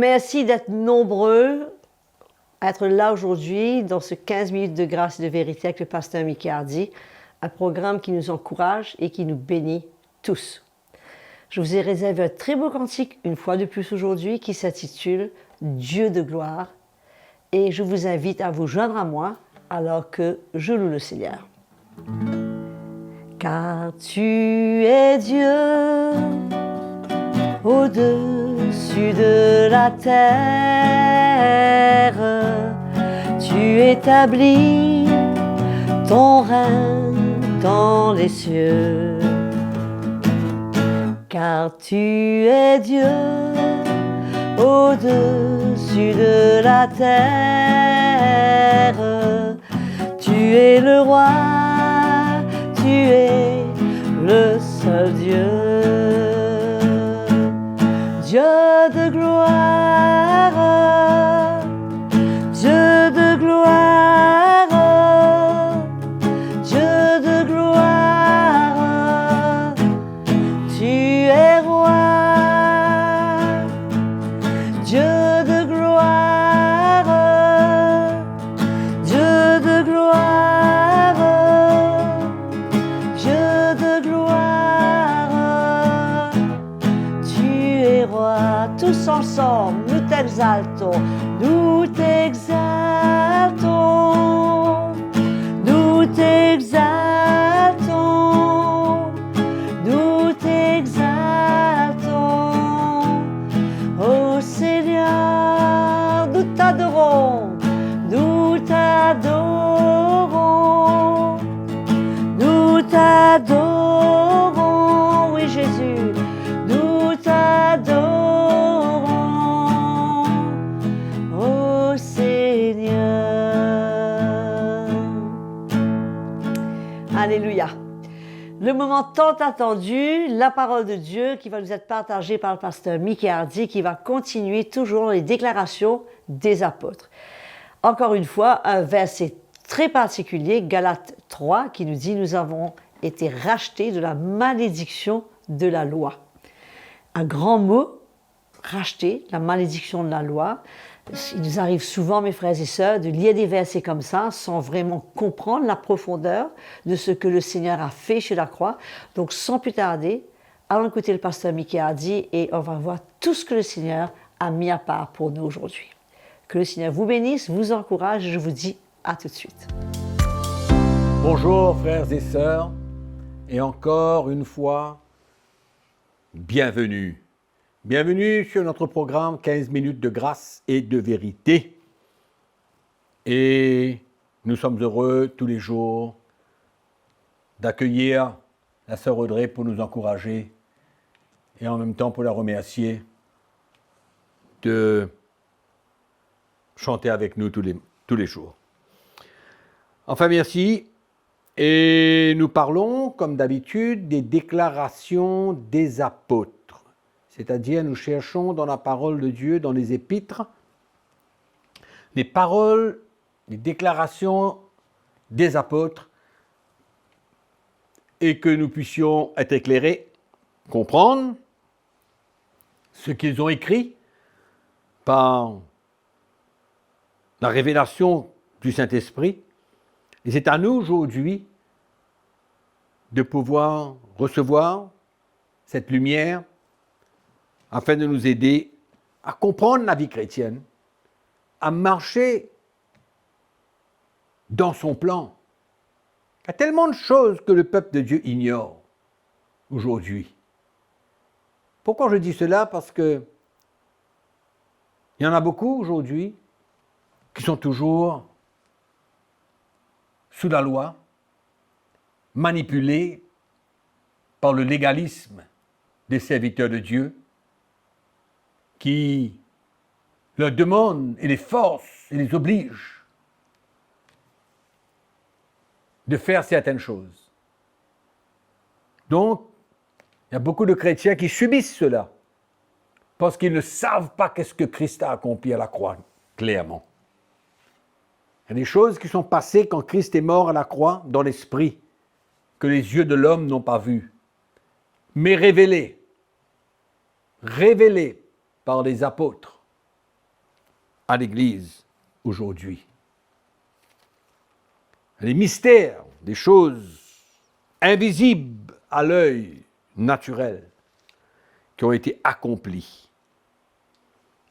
Merci d'être nombreux à être là aujourd'hui dans ce 15 minutes de grâce et de vérité avec le pasteur Mickey Hardy, un programme qui nous encourage et qui nous bénit tous. Je vous ai réservé un très beau cantique une fois de plus aujourd'hui qui s'intitule « Dieu de gloire » et je vous invite à vous joindre à moi alors que je loue le Seigneur. Car tu es Dieu au-dessus de la terre, tu établis ton règne dans les cieux. Car tu es Dieu au-dessus de la terre, tu es le roi, tu es le seul Dieu. Dieu de gloire, Dieu de gloire, Dieu de gloire, tu es roi. Dieu de gloire, Dieu de gloire, Dieu de gloire, tu es roi. Tous ensemble, nous t'exaltons, nous t'exaltons, nous t'exaltons, nous t'exaltons. Ô Seigneur, nous t'adorons, nous t'adorons, nous t'adorons, oui Jésus, nous t'adorons, ô Seigneur. Alléluia. Le moment tant attendu, la parole de Dieu qui va nous être partagée par le pasteur Mickey Hardy, qui va continuer toujours les déclarations des apôtres. Encore une fois, un verset très particulier, Galates 3, qui nous dit « Nous avons été rachetés de la malédiction de la loi ». Un grand mot, racheter, la malédiction de la loi. Il nous arrive souvent, mes frères et sœurs, de lire des versets comme ça sans vraiment comprendre la profondeur de ce que le Seigneur a fait sur la croix. Donc, sans plus tarder, allons écouter le pasteur Mickey Hardy et on va voir tout ce que le Seigneur a mis à part pour nous aujourd'hui. Que le Seigneur vous bénisse, vous encourage et je vous dis à tout de suite. Bonjour frères et sœurs, et encore une fois, bienvenue. Bienvenue sur notre programme 15 minutes de grâce et de vérité. Et nous sommes heureux tous les jours d'accueillir la sœur Audrey pour nous encourager et en même temps pour la remercier de chanter avec nous tous les jours. Enfin, merci. Et nous parlons, comme d'habitude, des déclarations des apôtres. C'est-à-dire, nous cherchons dans la parole de Dieu, dans les épîtres, les paroles, les déclarations des apôtres, et que nous puissions être éclairés, comprendre ce qu'ils ont écrit par la révélation du Saint-Esprit. Et c'est à nous aujourd'hui de pouvoir recevoir cette lumière afin de nous aider à comprendre la vie chrétienne, à marcher dans son plan. Il y a tellement de choses que le peuple de Dieu ignore aujourd'hui. Pourquoi je dis cela? Parce que il y en a beaucoup aujourd'hui qui sont toujours sous la loi, manipulés par le légalisme des serviteurs de Dieu, qui leur demandent et les forcent et les obligent de faire certaines choses. Donc, il y a beaucoup de chrétiens qui subissent cela parce qu'ils ne savent pas qu'est-ce que Christ a accompli à la croix, clairement. Il y a des choses qui sont passées quand Christ est mort à la croix dans l'esprit, que les yeux de l'homme n'ont pas vues, mais révélées par les apôtres, à l'Église aujourd'hui. Les mystères, des choses invisibles à l'œil naturel qui ont été accomplis.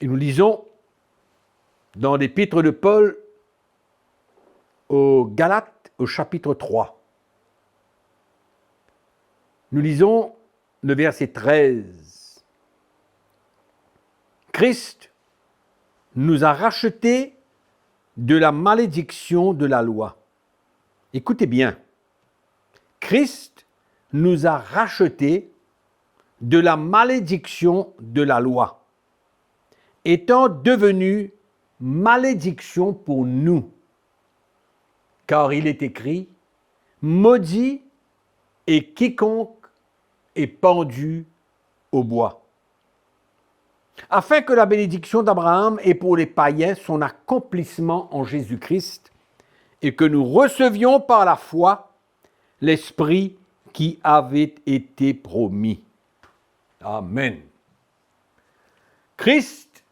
Et nous lisons dans l'épître de Paul aux Galates au chapitre 3. Nous lisons le verset 13. Christ nous a rachetés de la malédiction de la loi. Écoutez bien. Christ nous a rachetés de la malédiction de la loi, étant devenu malédiction pour nous. Car il est écrit, maudit est quiconque est pendu au bois. Afin que la bénédiction d'Abraham ait pour les païens son accomplissement en Jésus-Christ et que nous recevions par la foi l'Esprit qui avait été promis. Amen. Christ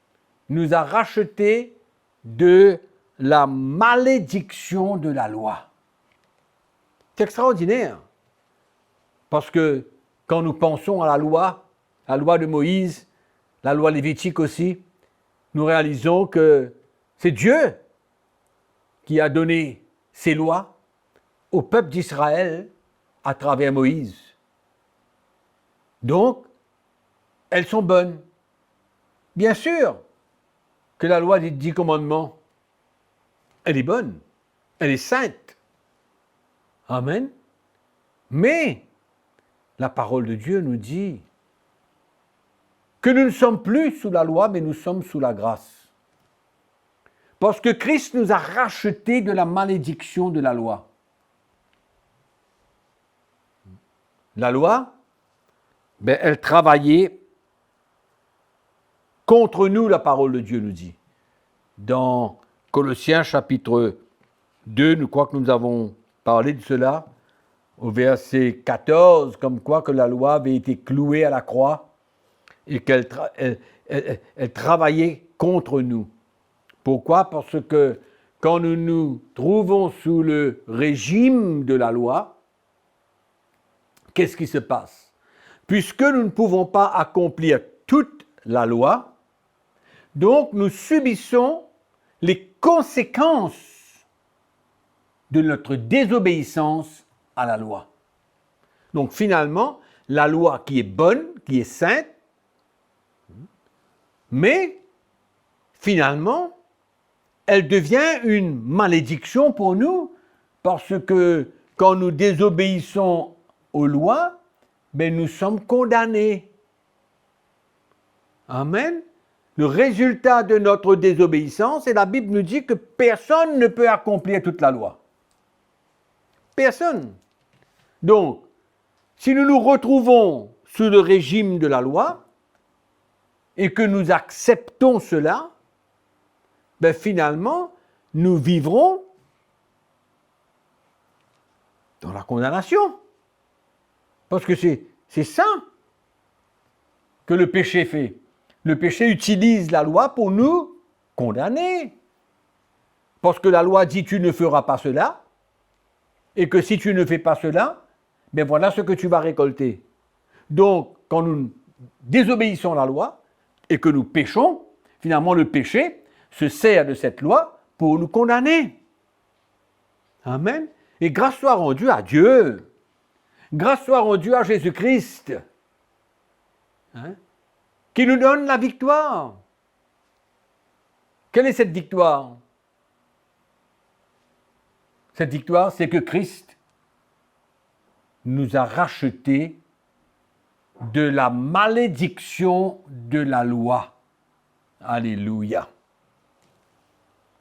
nous a rachetés de la malédiction de la loi. C'est extraordinaire. Parce que quand nous pensons à la loi de Moïse, la loi lévitique aussi, nous réalisons que c'est Dieu qui a donné ces lois au peuple d'Israël à travers Moïse. Donc, elles sont bonnes. Bien sûr que la loi des 10 commandements, elle est bonne, elle est sainte. Amen. Mais la parole de Dieu nous dit que nous ne sommes plus sous la loi, mais nous sommes sous la grâce. Parce que Christ nous a rachetés de la malédiction de la loi. La loi, elle travaillait contre nous, la parole de Dieu nous dit. Dans Colossiens chapitre 2, nous crois que nous avons parlé de cela, au verset 14, comme quoi que la loi avait été clouée à la croix et qu'elle elle travaillait contre nous. Pourquoi? Parce que quand nous nous trouvons sous le régime de la loi, qu'est-ce qui se passe? Puisque nous ne pouvons pas accomplir toute la loi, donc nous subissons les conséquences de notre désobéissance à la loi. Donc finalement, la loi qui est bonne, qui est sainte, mais finalement, elle devient une malédiction pour nous, parce que quand nous désobéissons aux lois, nous sommes condamnés. Amen. Le résultat de notre désobéissance, et la Bible nous dit que personne ne peut accomplir toute la loi. Personne. Donc, si nous nous retrouvons sous le régime de la loi et que nous acceptons cela, finalement, nous vivrons dans la condamnation. Parce que c'est ça que le péché fait. Le péché utilise la loi pour nous condamner. Parce que la loi dit tu ne feras pas cela, et que si tu ne fais pas cela, voilà ce que tu vas récolter. Donc, quand nous désobéissons à la loi et que nous péchons, finalement le péché se sert de cette loi pour nous condamner. Amen. Et grâce soit rendue à Dieu. Grâce soit rendue à Jésus-Christ. Qui nous donne la victoire. Quelle est cette victoire? Cette victoire, c'est que Christ nous a rachetés de la malédiction de la loi. Alléluia.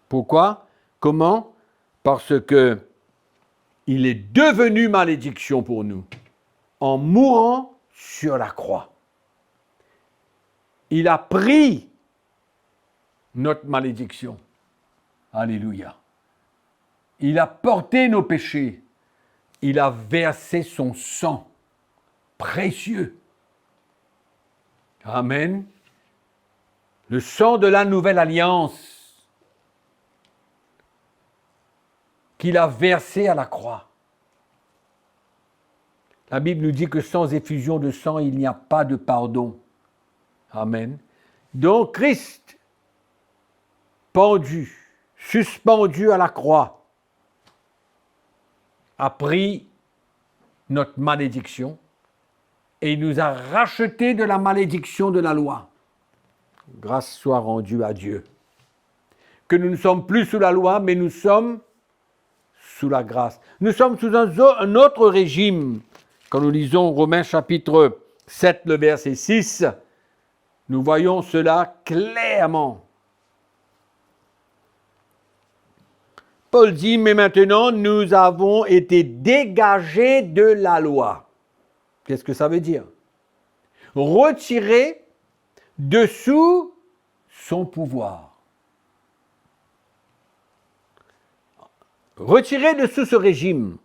Pourquoi? Comment? Parce que il est devenu malédiction pour nous en mourant sur la croix. Il a pris notre malédiction. Alléluia. Il a porté nos péchés. Il a versé son sang précieux. Amen. Le sang de la nouvelle alliance qu'il a versé à la croix. La Bible nous dit que sans effusion de sang, il n'y a pas de pardon. Amen. Donc Christ, pendu, suspendu à la croix, a pris notre malédiction et il nous a rachetés de la malédiction de la loi. Grâce soit rendue à Dieu. Que nous ne sommes plus sous la loi, mais nous sommes sous la grâce. Nous sommes sous un autre régime. Quand nous lisons Romains chapitre 7, le verset 6, nous voyons cela clairement. Paul dit, mais maintenant, nous avons été dégagés de la loi. Qu'est-ce que ça veut dire? Retirés de sous son pouvoir. Retirés de sous ce régime,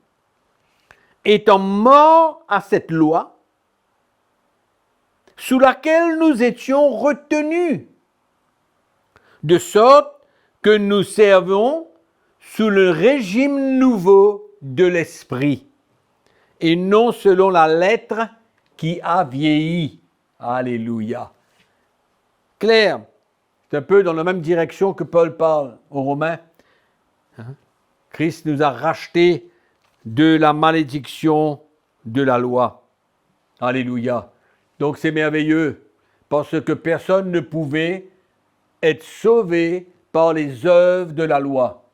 étant morts à cette loi, sous laquelle nous étions retenus, de sorte que nous servons sous le régime nouveau de l'esprit, et non selon la lettre qui a vieilli. Alléluia. Claire, c'est un peu dans la même direction que Paul parle aux Romains. Christ nous a rachetés de la malédiction de la loi. Alléluia. Donc c'est merveilleux, parce que personne ne pouvait être sauvé par les œuvres de la loi.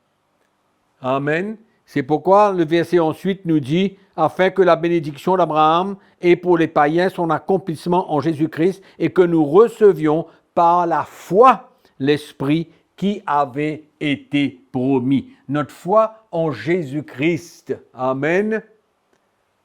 Amen. C'est pourquoi le verset ensuite nous dit, afin que la bénédiction d'Abraham ait pour les païens son accomplissement en Jésus-Christ et que nous recevions par la foi l'Esprit qui avait été promis. Notre foi en Jésus-Christ. Amen.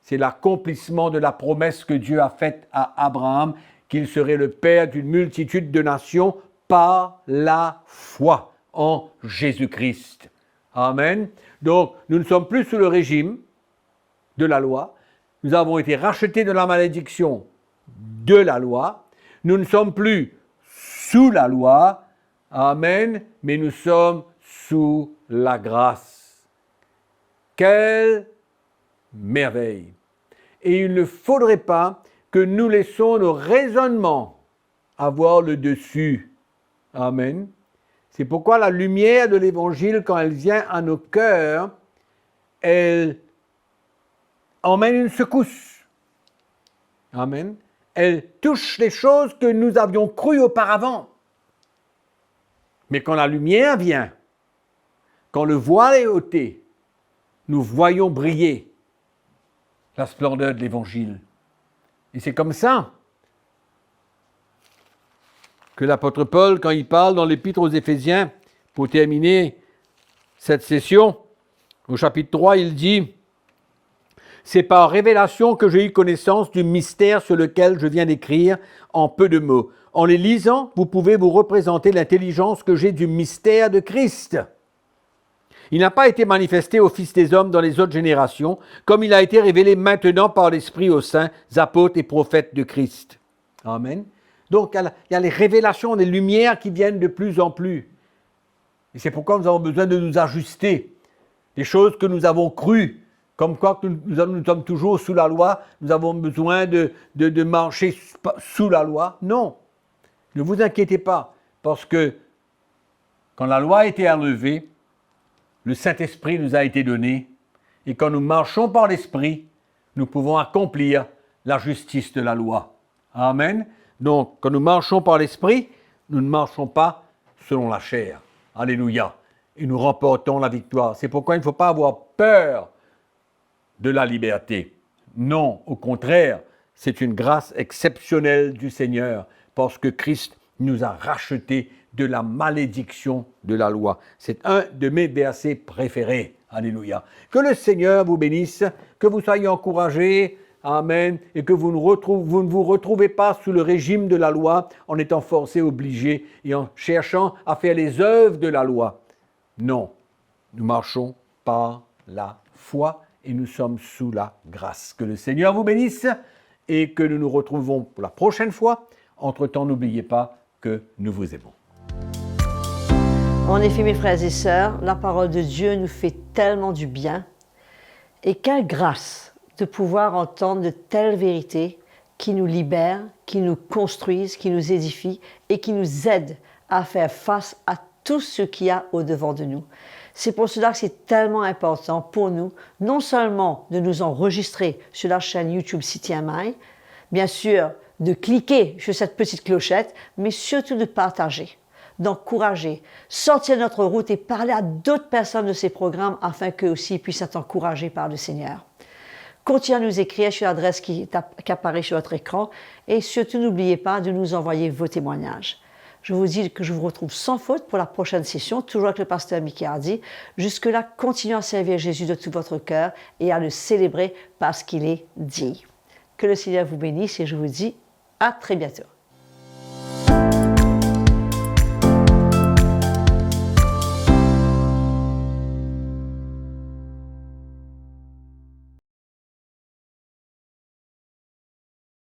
C'est l'accomplissement de la promesse que Dieu a faite à Abraham, qu'il serait le père d'une multitude de nations par la foi en Jésus-Christ. Amen. Donc, nous ne sommes plus sous le régime de la loi. Nous avons été rachetés de la malédiction de la loi. Nous ne sommes plus sous la loi. Amen. Mais nous sommes sous la grâce. Quelle merveille! Et il ne faudrait pas que nous laissions nos raisonnements avoir le dessus. Amen. C'est pourquoi la lumière de l'Évangile, quand elle vient à nos cœurs, elle emmène une secousse. Amen. Elle touche les choses que nous avions crues auparavant. Mais quand la lumière vient, quand le voile est ôté, nous voyons briller la splendeur de l'Évangile. Et c'est comme ça que l'apôtre Paul, quand il parle dans l'Épître aux Éphésiens, pour terminer cette session, au chapitre 3, il dit « C'est par révélation que j'ai eu connaissance du mystère sur lequel je viens d'écrire en peu de mots. En les lisant, vous pouvez vous représenter l'intelligence que j'ai du mystère de Christ. Il n'a pas été manifesté aux fils des hommes dans les autres générations, comme il a été révélé maintenant par l'Esprit aux saints, apôtres et prophètes de Christ. » Amen. Donc, il y a les révélations, les lumières qui viennent de plus en plus. Et c'est pourquoi nous avons besoin de nous ajuster. Les choses que nous avons crues, comme quoi nous sommes toujours sous la loi, nous avons besoin de marcher sous la loi. Non, ne vous inquiétez pas, parce que quand la loi a été enlevée, le Saint-Esprit nous a été donné, et quand nous marchons par l'Esprit, nous pouvons accomplir la justice de la loi. Amen. Donc, quand nous marchons par l'Esprit, nous ne marchons pas selon la chair. Alléluia. Et nous remportons la victoire. C'est pourquoi il ne faut pas avoir peur de la liberté. Non, au contraire, c'est une grâce exceptionnelle du Seigneur, parce que Christ nous a rachetés de la malédiction de la loi. C'est un de mes versets préférés. Alléluia. Que le Seigneur vous bénisse, que vous soyez encouragés. Amen. Et que vous ne vous retrouvez pas sous le régime de la loi en étant forcés, obligés et en cherchant à faire les œuvres de la loi. Non, nous marchons par la foi et nous sommes sous la grâce. Que le Seigneur vous bénisse et que nous nous retrouvons pour la prochaine fois. Entre-temps, n'oubliez pas que nous vous aimons. En effet, mes frères et sœurs, la parole de Dieu nous fait tellement du bien. Et quelle grâce de pouvoir entendre de telles vérités qui nous libèrent, qui nous construisent, qui nous édifient et qui nous aident à faire face à tout ce qu'il y a au-devant de nous. C'est pour cela que c'est tellement important pour nous, non seulement de nous enregistrer sur la chaîne YouTube CTMI, bien sûr de cliquer sur cette petite clochette, mais surtout de partager, d'encourager, sortir de notre route et parler à d'autres personnes de ces programmes afin qu'eux aussi puissent être encouragés par le Seigneur. Continuez à nous écrire sur l'adresse qui apparaît sur votre écran et surtout n'oubliez pas de nous envoyer vos témoignages. Je vous dis que je vous retrouve sans faute pour la prochaine session, toujours avec le pasteur Mickey Hardy. Jusque-là, continuez à servir Jésus de tout votre cœur et à le célébrer parce qu'il est digne. Que le Seigneur vous bénisse et je vous dis à très bientôt.